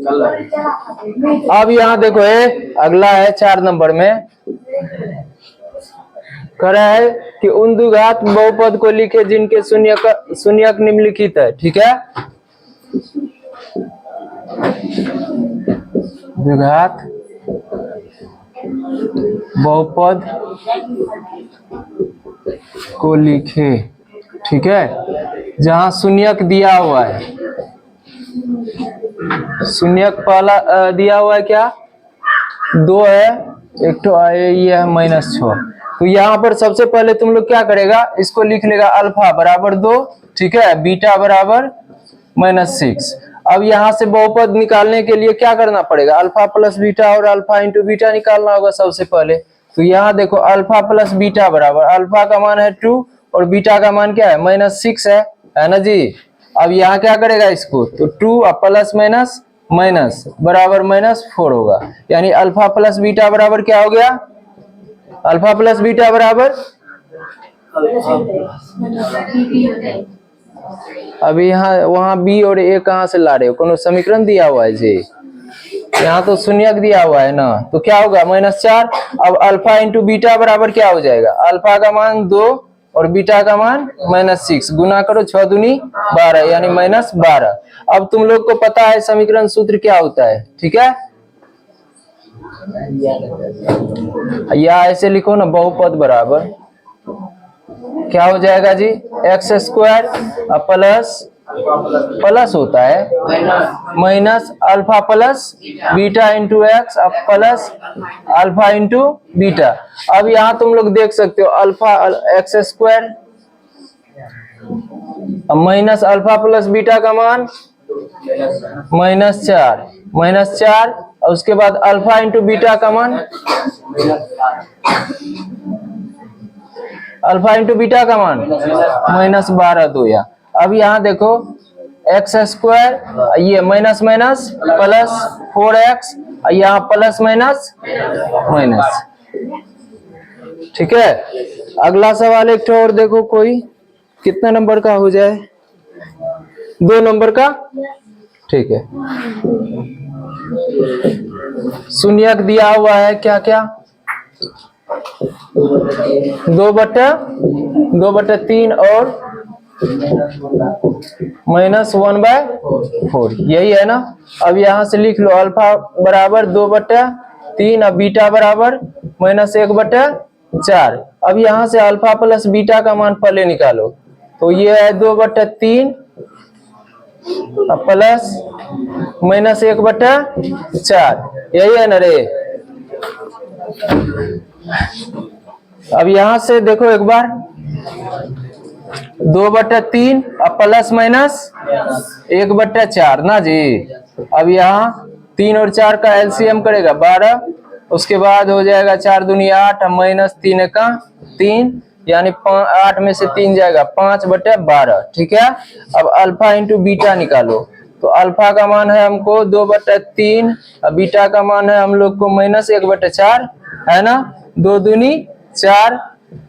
अब यहाँ देखो अगला है 4 नंबर में कह रहा है कि उन द्विघात बहुपद को लिखे जिनके शून्यक निम्नलिखित है। ठीक है, द्विघात बहुपद को लिखे, ठीक है, जहां शून्यक दिया हुआ है। शून्यक पहला दिया हुआ है क्या, 2 है, एक तो ये है -6। तो यहाँ पर सबसे पहले तुम लोग क्या करेगा, इसको लिख लेगा अल्फा बराबर 2, ठीक है, बीटा बराबर -6। अब यहाँ से बहुपद निकालने के लिए क्या करना पड़ेगा, अल्फा प्लस बीटा और अल्फा इंटू बीटा निकालना होगा सबसे पहले। तो यहाँ देखो अल्फा प्लस बीटा बराबर, अल्फा का मान है 2 और बीटा का मान क्या है -6 है ना जी। अब यहाँ क्या करेगा इसको, तो 2 प्लस माइनस माइनस बराबर -4 होगा, यानी अल्फा प्लस बीटा बराबर क्या हो गया, अल्फा प्लस बीटा बराबर, अभी यहाँ वहां बी और ए कहाँ से ला रहे हो, कोनो समीकरण दिया हुआ है जी, यहाँ तो शून्यक दिया हुआ है ना, तो क्या होगा -4। अब अल्फा इंटू बीटा बराबर क्या हो जाएगा, अल्फा का मान 2 और बीटा का मान -6, गुना करो 6 दूनी 12 यानी -12। अब तुम लोग को पता है समीकरण सूत्र क्या होता है, ठीक है, या ऐसे लिखो ना, बहुपद बराबर क्या हो जाएगा जी, x² प्लस होता है minus alpha plus beta into x plus alpha into beta. अब यहाँ तुम लोग देख सकते हो alpha x² minus alpha plus beta का मान -4 और उसके बाद अल्फा इंटू बीटा का मान, अल्फा इंटू बीटा का मान -12 दो या। अब यहाँ देखो x² ये माइनस माइनस प्लस 4x, यहाँ प्लस माइनस माइनस, ठीक है। अगला सवाल एक और देखो, कोई कितना नंबर का हो जाए, 2 नंबर का, ठीक है। शून्यक दिया हुआ है क्या क्या, 2/3 और -1/4, यही है ना। अब यहाँ से लिख लो अल्फा बराबर 2/3 और बीटा बराबर -1/4। अब यहाँ से अल्फा प्लस बीटा का मान पहले निकालो, तो ये है 2/3 प्लस -1/4, यही है ना रे। अब यहां से देखो एक बार, 2/3 प्लस माइनस 1/4 ना जी। अब यहाँ 3 और 4 का एलसीएम करेगा 12, उसके बाद हो जाएगा 4 दूनी 8 -3 का 3, यानी 8 में से 3 जाएगा 5/12, ठीक है। अब अल्फा इंटू बीटा निकालो, तो अल्फा का मान है हमको 2/3 और बीटा का मान है हम लोग को -1/4 है ना। 2 दूनी 4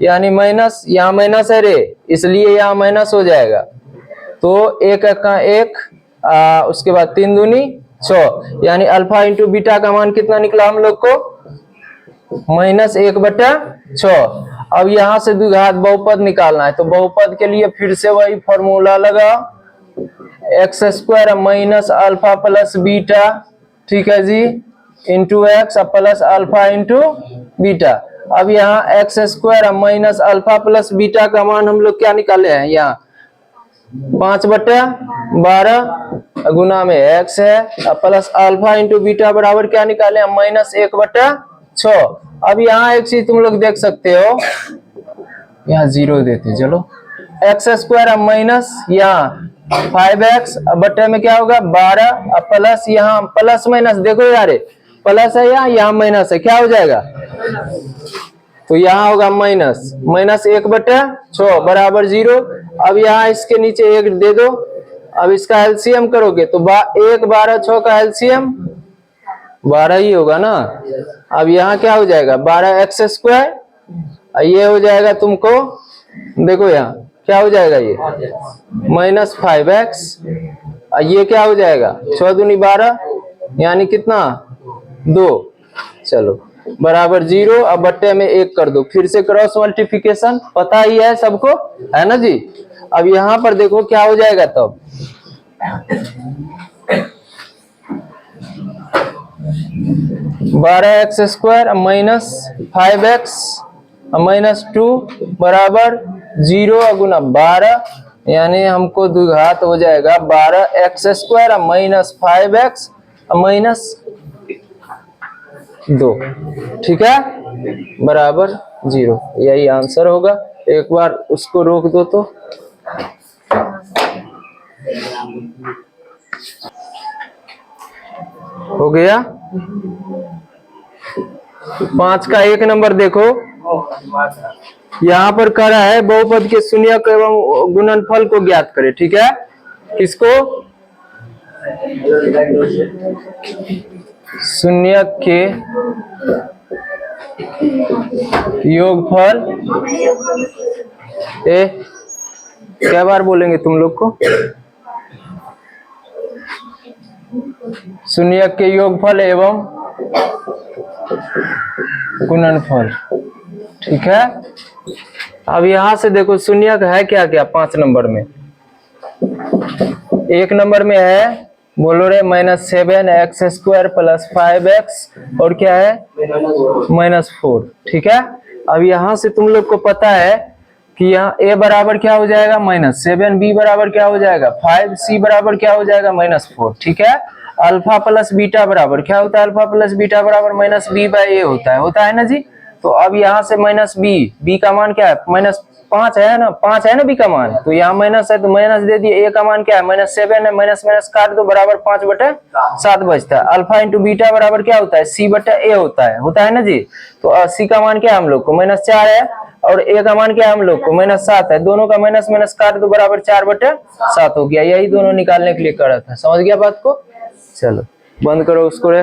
यानी माइनस, यहाँ माइनस है रे, इसलिए यहाँ माइनस हो जाएगा। तो 1 का 1, उसके बाद 3 दूनी 6, यानी अल्फा इंटू बीटा का मान कितना निकला हम लोग को, -1/6। अब यहाँ से द्विघात बहुपद निकालना है, तो बहुपद के लिए फिर से वही फॉर्मूला लगा, x² minus alpha plus beta, ठीक है जी, into x plus alpha into beta. अब यहाँ x² minus alpha plus beta का मान हम लोग क्या निकाले हैं, यहाँ 5/12 गुना में x है प्लस अल्फा इंटू बीटा बराबर क्या निकाले हैं, -1/6। अब यहाँ एक चीज तुम लोग देख सकते हो, यहाँ 0 देते, चलो x² माइनस यहाँ 5x बटे में क्या होगा 12 प्लस यहाँ प्लस माइनस, देखो यार प्लस है यहाँ माइनस है, क्या हो जाएगा, तो यहाँ होगा -1/6 बराबर 0। अब यहाँ इसके नीचे 1 दे दो, अब इसका एलसीएम करोगे तो 1 12 6 का एलसीएम 12 ही होगा ना। अब यहाँ क्या हो जाएगा 12x², ये हो जाएगा तुमको, देखो यहाँ क्या हो जाएगा, ये -5x, ये क्या हो जाएगा 6 दूनी 12 यानी कितना 2, चलो बराबर 0। अब बट्टे में 1 कर दो, फिर से क्रॉस मल्टीप्लिकेशन पता ही है सबको, है ना जी। अब यहां पर देखो क्या हो जाएगा तब, 12x² माइनस 5x माइनस 2 बराबर 0 गुना 12, यानी हमको द्विघात हो जाएगा 12x² माइनस 5x माइनस 2, ठीक है, बराबर 0। यही आंसर होगा। एक बार उसको रोक दो तो हो गया। 5 का 1 नंबर देखो, यहाँ पर कह रहा है बहुपद के शून्यक एवं गुणनफल को ज्ञात करे, ठीक है। किसको? शून्यक के योगफल, क्या बार बोलेंगे तुम लोग को? शून्यक के योगफल एवं गुणनफल, ठीक है। अब यहां से देखो शून्यक है क्या क्या 5 नंबर में। 1 नंबर में है, बोलो रे, -7x² प्लस 5x और क्या है -4, ठीक है। अब यहां से तुम लोग को पता है कि यहाँ a बराबर क्या हो जाएगा -7, b बराबर क्या हो जाएगा 5, c बराबर क्या हो जाएगा -4, ठीक है। अल्फा प्लस बीटा बराबर क्या होता है? अल्फा प्लस बीटा बराबर -b/a होता है ना जी। तो अब यहाँ से -b का मान क्या है? -5 है ना, 5 है ना b का मान, तो यहाँ माइनस है तो माइनस दे दिए। a का मान क्या है? -7 है, माइनस माइनस काट दो, बराबर 5/7 बचता है। अल्फा इंटू बीटा बराबर क्या होता है? c/a होता है ना जी। तो c का मान क्या है हम लोग को? -4 है, और a का मान क्या है हम लोग को? -7 है। दोनों का माइनस माइनस काट दो, बराबर 4/7 हो गया। यही दोनों निकालने के लिए कर रहा था, समझ गया बात को। चलो बंद करो उसको रे।